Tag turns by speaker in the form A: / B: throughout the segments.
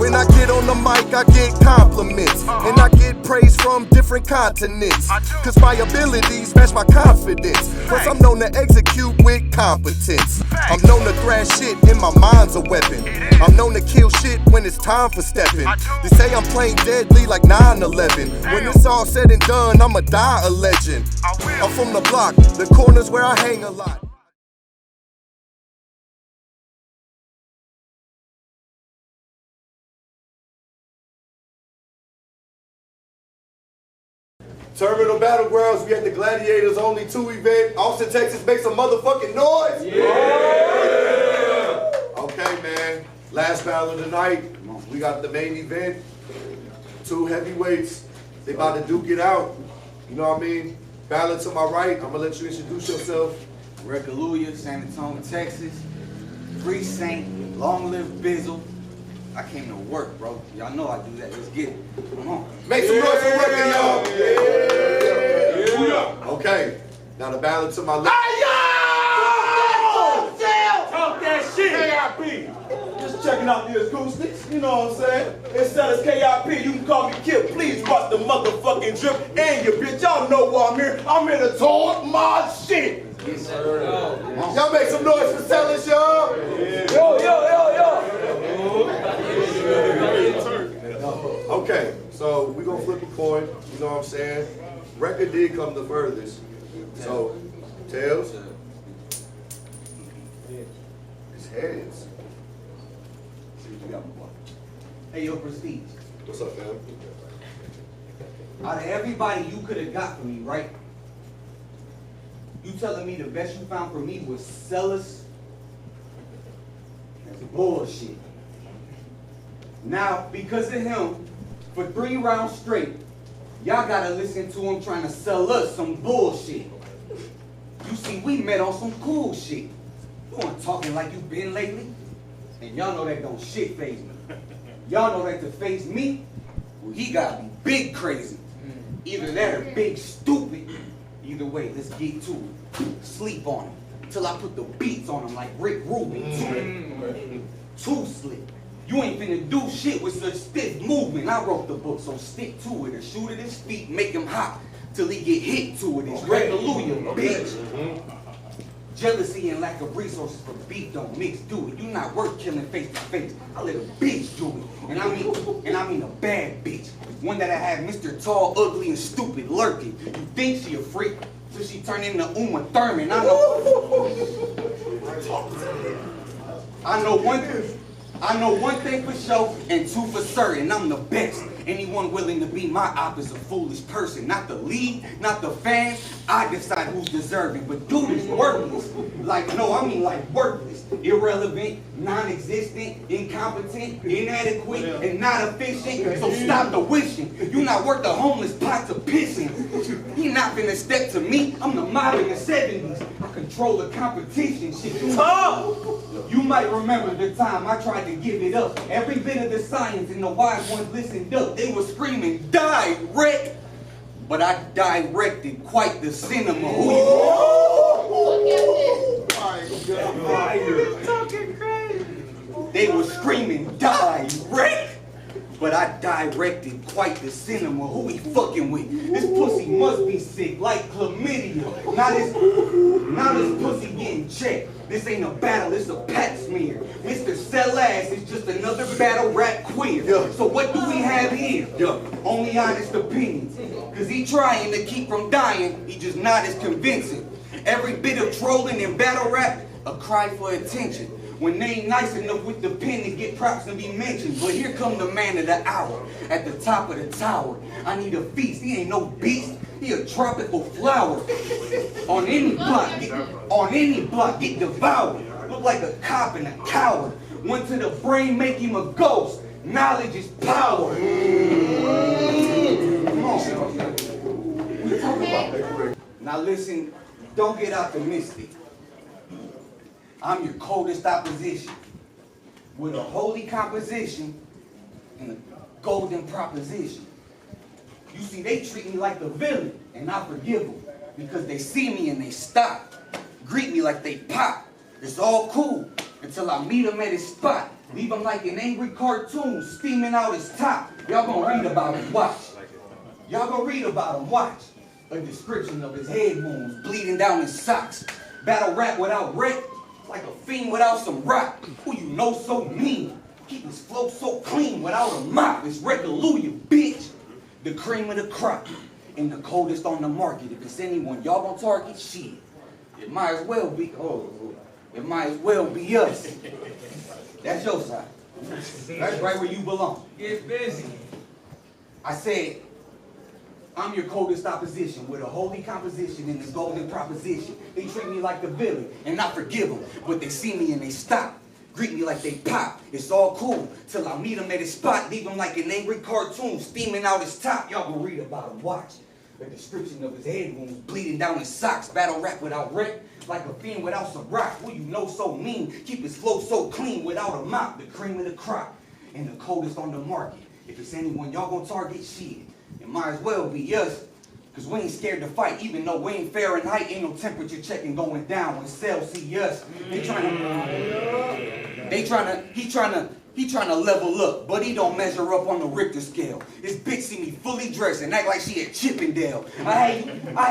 A: When I get on the mic, I get compliments, and I get praise from different continents. Cause my abilities match my confidence. Plus I'm known to execute with competence. I'm known to thrash shit and my mind's a weapon. I'm known to kill shit when it's time for stepping. They say I'm playing deadly like 9/11. When it's all said and done, I'ma die a legend. I'm from the block, the corners where I hang a lot. Terminal Battlegrounds, we at the Gladiators Only 2 event. Austin, Texas, make some motherfucking noise! Yeah! Okay, man. Last battle of the night. We got the main event. 2 heavyweights. They about to duke it out. You know what I mean? Battle to my right. I'm gonna let you introduce yourself.
B: Wrekka, San Antonio, Texas. Free Saint, long live Bizzle. I came to work, bro. Y'all know I do that. Let's get it. Come on.
A: Make some noise for Wrekka, y'all. Yeah. Okay. Now the battle to my left.
C: Talk that shit! KIP! Just checking out the acoustics, you know what I'm saying? It's Celus KIP, you can call me KIP. Please watch the motherfucking drip and your bitch. Y'all know why I'm here. I'm here to talk my shit!
A: Y'all make some noise for Celus, y'all! Okay, so we gonna flip a coin, you know what I'm saying? Wrekka did come the furthest. So, tails. It's heads.
B: See what you got, my boy. Hey, yo, Prestige.
A: What's up, man?
B: Out of everybody you could have got from me, right? You telling me the best you found for me was Celus? That's bullshit. Now, because of him, for 3 rounds straight, y'all gotta listen to him trying to sell us some bullshit. You see, we met on some cool shit. You ain't talking like you been lately. And y'all know that don't shit phase me. Y'all know that to phase me, well, he gotta be big crazy. Either that or big stupid. Either way, let's get to it. Sleep on him till I put the beats on him like Rick Rubin. Too slick. You ain't finna do shit with such stiff movement. I wrote the book, so stick to it and shoot at his feet, make him hot till he get hit to it. It's Wrekka, bitch. Jealousy and lack of resources for beef don't mix, do it. You not worth killing face to face. I let a bitch do it. And I mean a bad bitch. One that I have Mr. Tall, ugly, and stupid lurking. You think she a freak till she turn into Uma Thurman. I know one thing for sure and 2 for certain. I'm the best. Anyone willing to be my op is a foolish person. Not the lead, not the fans. I decide who's deserving. But dude is worthless. Like worthless. Irrelevant, non-existent, incompetent, inadequate, and not efficient. So stop the wishing. You're not worth the homeless pot to piss in. He not finna step to me. I'm the mob in the 70s. I control the competition. Shit. You might remember the time I tried to give it up. Every bit of the science and the wise ones listened up. They were screaming, direct! But I directed quite the cinema. Who you talking crazy? They were screaming, direct! But I directed quite the cinema. Who he fucking with? This pussy must be sick, like chlamydia. Now this pussy getting checked. This ain't a battle, it's a pat smear. Mr. Celus is just another battle rap queer. Yeah. So what do we have here? Yeah. Only honest opinions. Cause he trying to keep from dying, he just not as convincing. Every bit of trolling and battle rap, a cry for attention. When they ain't nice enough with the pen to get props and be mentioned. But here come the man of the hour, at the top of the tower. I need a feast, he ain't no beast. He a tropical flower. On any block, get devoured. Look like a cop and a coward. One to the brain, make him a ghost. Knowledge is power. Come on. We talk about that. Now listen, don't get optimistic. I'm your coldest opposition. With a holy composition and a golden proposition. You see, they treat me like the villain, and I forgive them. Because they see me and they stop. Greet me like they pop. It's all cool until I meet them at his spot. Leave him like an angry cartoon, steaming out his top. Y'all gonna read about him, watch. Y'all gonna read about him, watch. A description of his head wounds, bleeding down his socks. Battle rap without Wrekka, like a fiend without some rock. Who you know so mean, keep his flow so clean without a mop. It's Wrekka, bitch. The cream of the crop, and the coldest on the market. If it's anyone y'all gonna target, shit. It might as well be, it might as well be us. That's your side. That's right where you belong.
D: Get busy.
B: I said, I'm your coldest opposition with a holy composition and the golden proposition. They treat me like the villain and I forgive them, but they see me and they stop. Greet me like they pop. It's all cool till I meet him at his spot. Leave him like an angry cartoon steaming out his top. Y'all gonna read about him, watch. A description of his head wounds, bleeding down his socks. Battle rap without Wrekka, like a fiend without some rock. Who you know so mean, keep his flow so clean without a mop. The cream of the crop, and the coldest on the market. If it's anyone y'all gonna target, shit, it might as well be us. Cause we ain't scared to fight, even though we ain't Fahrenheit, ain't no temperature checking going down when Celus see us. He trying to level up, but he don't measure up on the Richter scale. His bitch see me fully dressed and act like she at Chippendale. I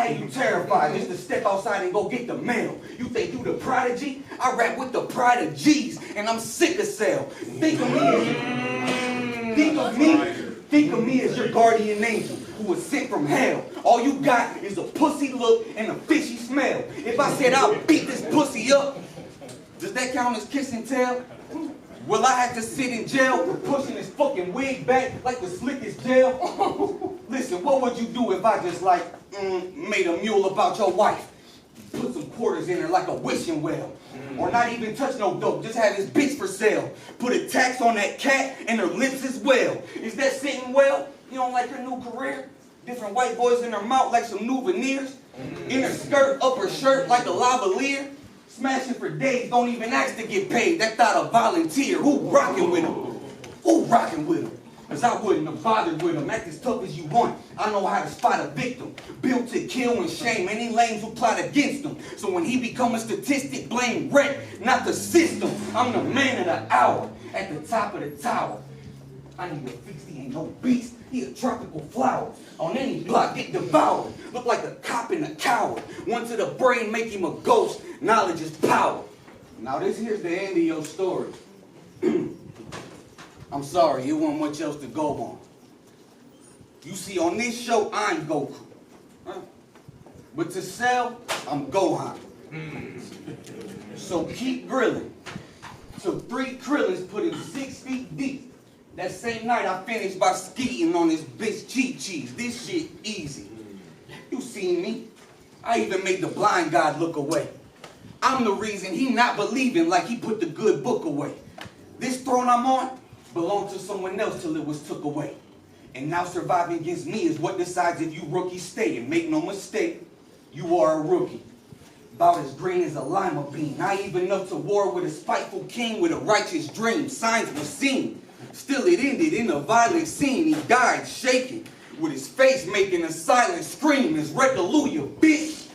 B: hate you terrified just to step outside and go get the mail. You think you the prodigy? I rap with the pride of G's, and I'm sick as hell. Think of me as your guardian angel who was sent from hell. All you got is a pussy look and a fishy smell. If I said I'll beat this pussy up, does that count as kiss and tell? Will I have to sit in jail for pushing his fucking wig back like the slickest jail? Listen, what would you do if I just made a mule about your wife? Put some quarters in her like a wishing well. Or not even touch no dope, just have his bitch for sale. Put a tax on that cat and her lips as well. Is that sitting well? You don't like her new career? Different white boys in her mouth like some new veneers. In her skirt, up her shirt like a lavalier. Smashing for days, don't even ask to get paid. That thought a volunteer. Who rocking with him? Who rocking with him? Cause I wouldn't have bothered with him. Act as tough as you want. I know how to spot a victim. Built to kill and shame any lames who plot against him. So when he become a statistic, blame Wrekka, not the system. I'm the man of the hour, at the top of the tower. I need to fix, he ain't no beast. He a tropical flower. On any block, get devoured. Look like a cop and a coward. One to the brain, make him a ghost. Knowledge is power. Now this here's the end of your story. I'm sorry, it wasn't much else to go on. You see, on this show, I'm Goku. Huh? But to sell, I'm Gohan. So keep grilling. Took 3 Krillins, put him 6 feet deep. That same night, I finished by skeeting on this bitch cheat cheese. This shit easy. You seen me. I even made the blind God look away. I'm the reason he not believing like he put the good book away. This throne I'm on belonged to someone else till it was took away. And now surviving against me is what decides if you rookies stay. And make no mistake, you are a rookie. About as green as a lima bean. Naive enough to war with a spiteful king with a righteous dream. Signs were seen. Still it ended in a violent scene. He died shaking, with his face making a silent scream. It's Wrekka, bitch.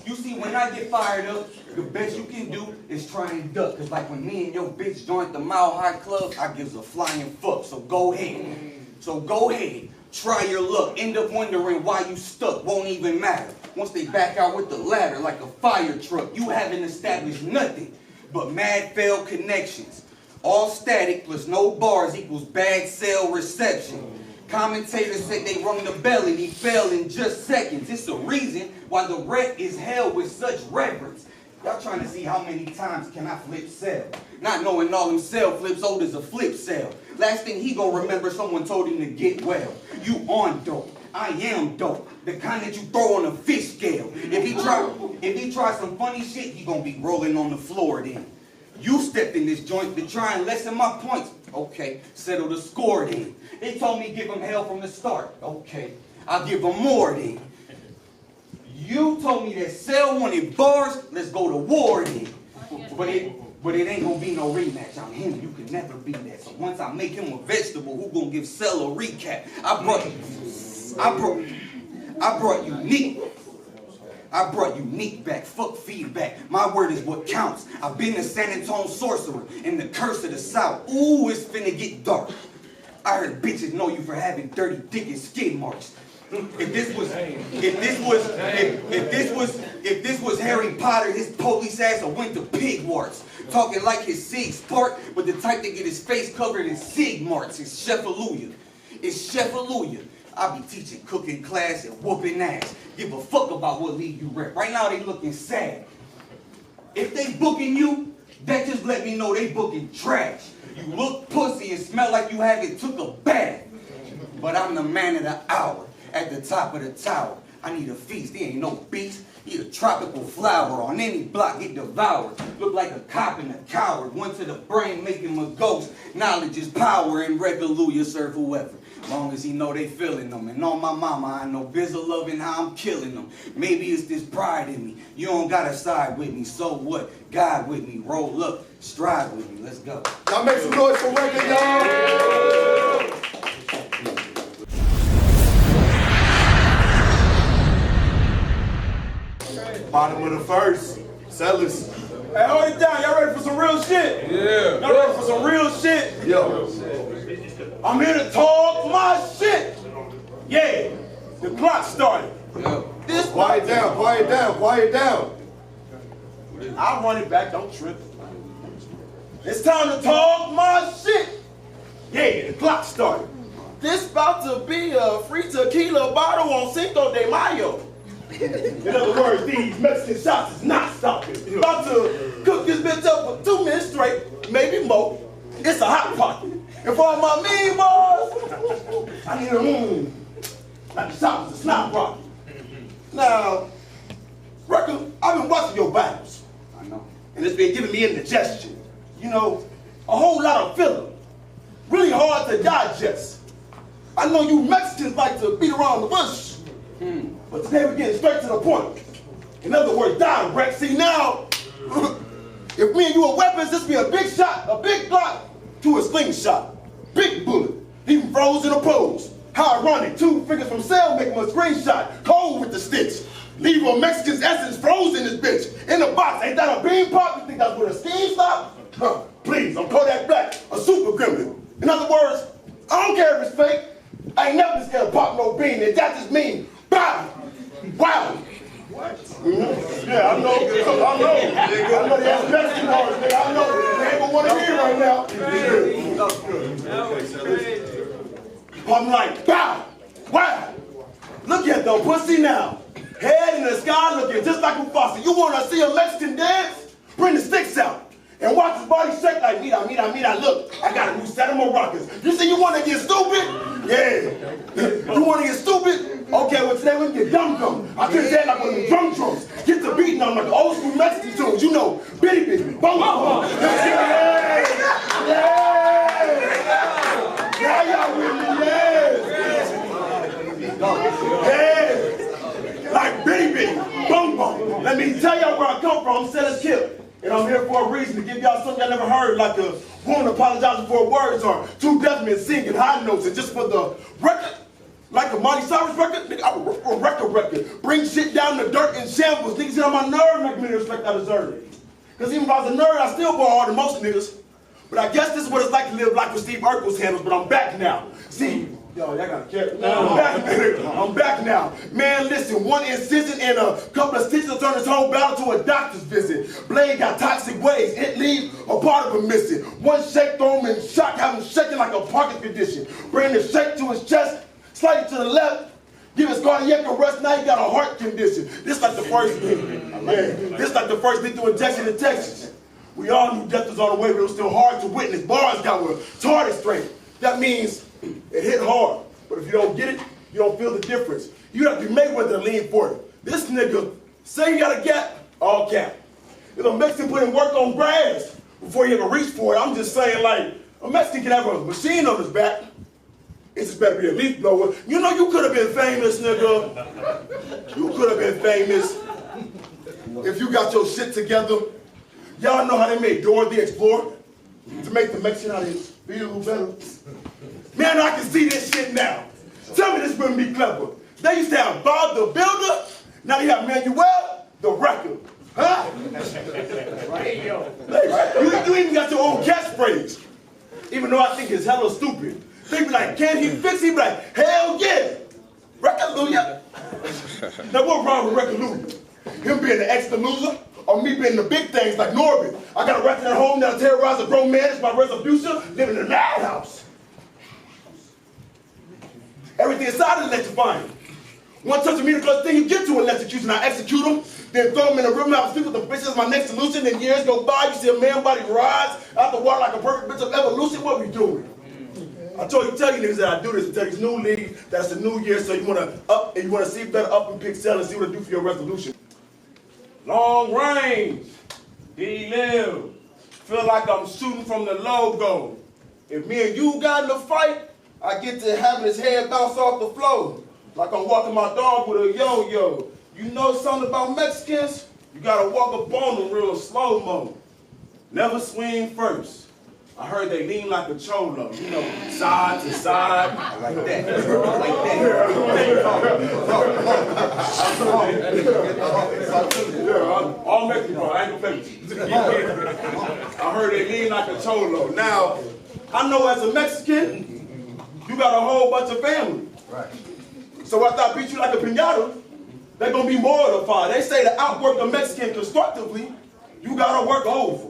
B: You see, when I get fired up, the best you can do is try and duck. Cause like when me and your bitch joined the Mile High Club, I gives a flying fuck. So go ahead, try your luck. End up wondering why you stuck, won't even matter. Once they back out with the ladder like a fire truck, you haven't established nothing but mad failed connections. All static plus no bars equals bad cell reception. Commentators said they rung the bell and he fell in just seconds. It's a reason why the wreck is held with such reverence. Y'all trying to see how many times can I flip cell? Not knowing all them cell flips old as a flip cell. Last thing he gonna remember, someone told him to get well. You on dope. I am dope. The kind that you throw on a fish scale. If he try some funny shit, he gonna be rolling on the floor then. You stepped in this joint to try and lessen my points. Okay, settle the score then. They told me give him hell from the start. Okay, I'll give him more then. You told me that Cell wanted bars, let's go to war then. But it ain't gonna be no rematch. I'm him, you can never be that. So once I make him a vegetable, who gonna give Cell a recap? I brought unique. I brought unique back, fuck feedback. My word is what counts. I've been a San Antonio sorcerer and the curse of the South. Ooh, it's finna get dark. I heard bitches know you for having dirty dick and skin marks. If this was Harry Potter, his police ass would went to pig warts. Talking like his sig spark, but the type to get his face covered in sig marks. It's Chef-a-luya. It's Chef-a-luya. I be teaching cooking class and whooping ass. Give a fuck about what league you rep. Right now they looking sad. If they booking you, that just let me know they booking trash. You look pussy and smell like you haven't took a bath. But I'm the man of the hour. At the top of the tower, I need a feast. There ain't no beast. Eat a tropical flower on any block, get devoured. Look like a cop and a coward. One to the brain, make him a ghost. Knowledge is power, and Wrekka serve whoever. Long as he know they feeling them. And on my mama, I know biz of loving how I'm killing them. Maybe it's this pride in me. You don't gotta side with me, so what? God with me, roll up, stride with me. Let's go.
A: Y'all make some noise for Wrekka, y'all. Bottom of the first, Celus.
C: Hey, hold it down. Y'all ready for some real shit?
D: Yeah.
C: Y'all ready for some real shit?
A: Yo.
C: I'm here to talk my shit. Yeah. The clock started.
D: Yo.
C: This
A: Quiet down, quiet down, quiet down.
C: I'll run it back. Don't trip. It's time to talk my shit. Yeah, the clock started. This about to be a free tequila bottle on Cinco de Mayo. In other words, these Mexican shots is not stopping. About to cook this bitch up for 2 minutes straight, maybe more. It's a hot pot. And for all my mean boys, I need a like the shot was a snot rocket. Now, Wrekka, I've been watching your battles.
B: I know.
C: And it's been giving me indigestion. You know, a whole lot of filler. Really hard to digest. I know you Mexicans like to beat around the bush. But today we're getting straight to the point. In other words, direct. See now, if me and you are weapons, this be a big shot, a big block to a slingshot. Big bullet, even frozen opposed. How ironic, 2 fingers from cell make him a screenshot. Cold with the sticks. Leave a Mexican's essence frozen in this bitch. In the box, ain't that a bean pop? You think that's where the steam stop? Huh, please, I'm Kodak Black, a super gremlin. In other words, I don't care if it's fake. I ain't never been scared to pop no bean, and that just means bow. Wow. What? Yeah, I know they have Mexican horns, nigga. I know they ain't gonna want to hear right now. I'm like, bow. Wow. Look at the pussy now. Head in the sky looking just like Mufasa. You wanna see a Mexican dance? Bring the sticks out. And watch his body shake like, mira. Look, I got a new set of maracas. You see you wanna get stupid? Yeah. You wanna get stupid? Okay, well today we can get dum-dum. I couldn't say it like one of the drum drums. Get the beating on like the old school Mexican tunes. You know, bitty bitty, bum bum. Yeah. Now y'all with me, yeah. Like bitty bitty, bum bum. Let me tell y'all where I come from. I'm Celus KIP. And I'm here for a reason to give y'all something y'all never heard, like a woman apologizing for words or 2 deaf men singing high notes. And just for the record, like a Monty Cyrus record, nigga, I would for a record. Bring shit down to dirt and shambles. Niggas get on my nerve, make me the respect I deserve. Because even if I was a nerd, I still go harder than most niggas. But I guess this is what it's like to live life with Steve Urkel's handles, but I'm back now. See, yo, y'all gotta care. I'm back now. Man, listen, 1 incision and a couple of stitches will turn this whole battle to a doctor's visit. Blade got toxic waves, it leaves a part of him missing. 1 shake, throw him in shock, have him shaking like a parking condition. Bring the shake to his chest, slightly to the left, give his cardiac arrest, now he got a heart condition. This like the first lethal injection in Texas. We all knew death was on the way, but it was still hard to witness. Bars got retarded straight. That means it hit hard. But if you don't get it, you don't feel the difference. You have to be Mayweather to lean for it. This nigga, say he got a gap, all cap. If a Mexican put in work on grass before he ever reached for it, I'm just saying, like, a Mexican can have a machine on his back. It just better be a leaf blower. You know you could have been famous, nigga. You could have been famous if you got your shit together. Y'all know how they made Dora the Explorer to make the Mexican out of his feel a little better. Man, I can see this shit now. Tell me this wouldn't be clever. They used to have Bob the Builder Now you have Manuel, the Wrekka. Huh?
B: Right, yo.
C: You even got your own catchphrase. Even though I think it's hella stupid. They be like, can he fix it? He be like, hell yeah. Wrekka-luya. Now what wrong with Wrekka-luya? Him being the extra loser, or me being the big things like Norbit. I got a rat at home that'll terrorize a grown man. It's my retribution, living in a madhouse. Everything inside is electrifying. One touch of me, the closest thing you get to electrocution, I execute them, then throw them in a river, I sleep with the bitches, my next solution, then years go by, you see a man body rise out the water like a perfect bitch of evolution, what we doing? I tell you niggas that I do this, tell these new leagues, that's the new year, so you wanna up, and you wanna see better up and pick Celus, see what it do for your resolution. Long range, D-Live, feel like I'm shooting from the logo. If me and you got in a fight, I get to having his head bounce off the floor. Like I'm walking my dog with a yo-yo. You know something about Mexicans? You gotta walk up on them real slow-mo. Never swing first. I heard they lean like a cholo, you know, side to side, like that, like that. All Mexican, bro, I ain't gonna finish. I heard they lean like a cholo. Now, I know as a Mexican, you got a whole bunch of family. Right. So after I beat you like a piñata, they're gonna be mortified. They say to outwork a Mexican constructively, you gotta work over.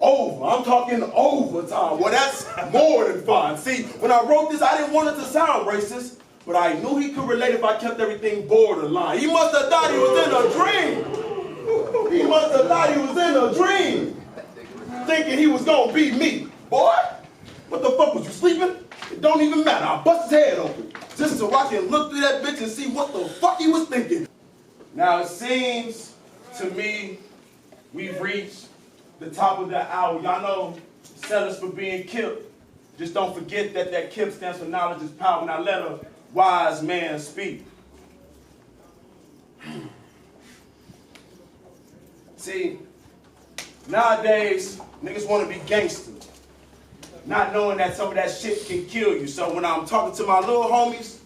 C: I'm talking overtime. Well, that's more than fine. See, when I wrote this, I didn't want it to sound racist, but I knew he could relate if I kept everything borderline. He must have thought he was in a dream. He must have thought he was in a dream, thinking he was gonna be me. Boy, what the fuck, was you sleeping? It don't even matter. I bust his head open, just so I can look through that bitch and see what the fuck he was thinking. Now, it seems to me we've reached the top of that hour. Y'all know Celus for being KIP. Just don't forget that that KIP stands for knowledge is power. Now let a wise man speak. See, nowadays, niggas want to be gangsters, not knowing that some of that shit can kill you. So when I'm talking to my little homies,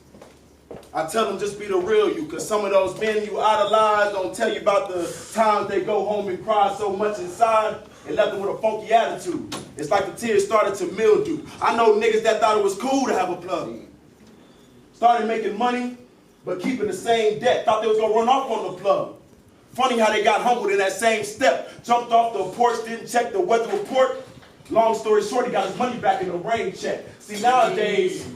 C: I tell them just be the real you, because some of those men you idolize don't tell you about the times they go home and cry so much inside and left them with a funky attitude. It's like the tears started to mildew. I know niggas that thought it was cool to have a plug. Started making money, but keeping the same debt. Thought they was gonna run off on the plug. Funny how they got humbled in that same step. Jumped off the porch, didn't check the weather report. Long story short, he got his money back in the rain check. See, nowadays,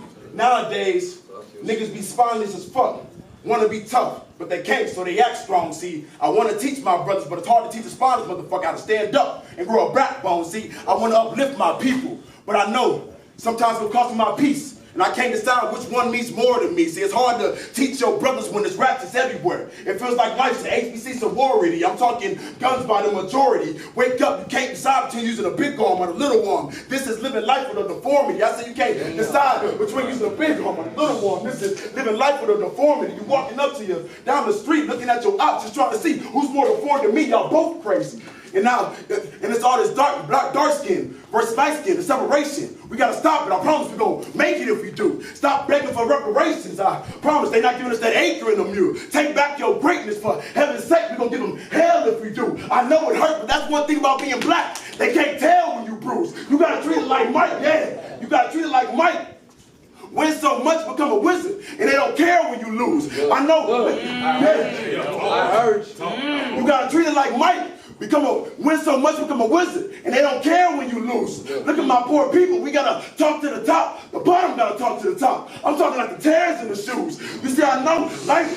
C: niggas be spineless as fuck. Wanna be tough, but they can't, so they act strong. See, I wanna teach my brothers, but it's hard to teach a spineless motherfucker how to stand up and grow a backbone. See, I wanna uplift my people, but I know sometimes it'll cost me my peace. And I can't decide which one means more to me. See, it's hard to teach your brothers when there's rats everywhere. It feels like life's an HBC sorority. I'm talking guns by the majority. Wake up, you can't decide between using a big arm or a little arm. This is living life with a deformity. I said you can't decide between using a big arm or a little arm. This is living life with a deformity. You walking up to you down the street, looking at your ops, just trying to see who's more deformed than me. Y'all both crazy. And now, and it's all this dark skin versus light skin, the separation. We gotta stop it. I promise we're gonna make it if we do. Stop begging for reparations. I promise they're not giving us that acre in the mule. Take back your greatness, for heaven's sake. We're gonna give them hell if we do. I know it hurts, but that's one thing about being black. They can't tell when you bruise. You gotta treat it like Mike, yeah. You gotta treat it like Mike. Win so much, become a wizard, and they don't care when you lose. I know. I heard you. You gotta treat it like Mike. Win so much, become a wizard, and they don't care when you lose. Look at my poor people. We gotta talk to the top. The bottom gotta talk to the top. I'm talking like the tears in the shoes. You see, I know life.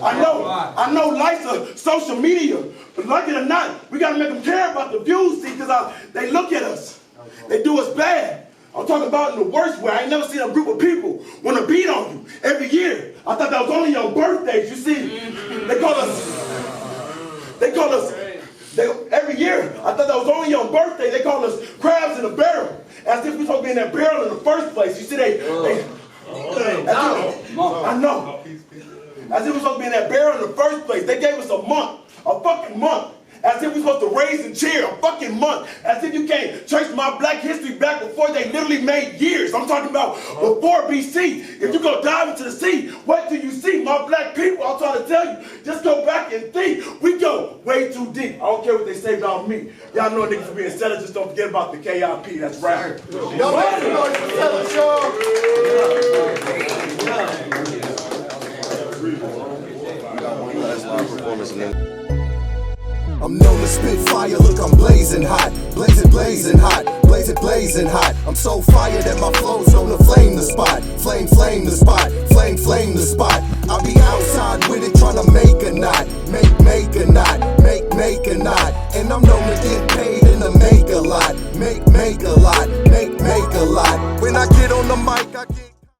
C: I know life's a social media, but like it or not, we gotta make them care about the views. See, because they look at us, they do us bad. I'm talking about in the worst way. I ain't never seen a group of people want to beat on you every year. I thought that was only on birthdays. You see, they call us, every year. I thought that was only on birthday. They call us crabs in a barrel. As if we supposed to be in that barrel in the first place. You see, I know. As if we supposed to be in that barrel in the first place. They gave us a month, a fucking month. as if we're supposed to raise and cheer a fucking month, as if you can't trace my black history back before they literally made years. I'm talking about before BC. If you go dive into the sea, what do you see? My black people, I'm trying to tell you, just go back and think. We go way too deep. I don't care what they say about me. Y'all know niggas for being Celus, just don't forget about the KIP, that's right.
A: Y'all make some noise for Celus, y'all. I'm known to spit fire, look, I'm blazing hot. Blazing hot, blazing hot. I'm so fire that my flow's known to flame the spot. Flame the spot, flame the spot.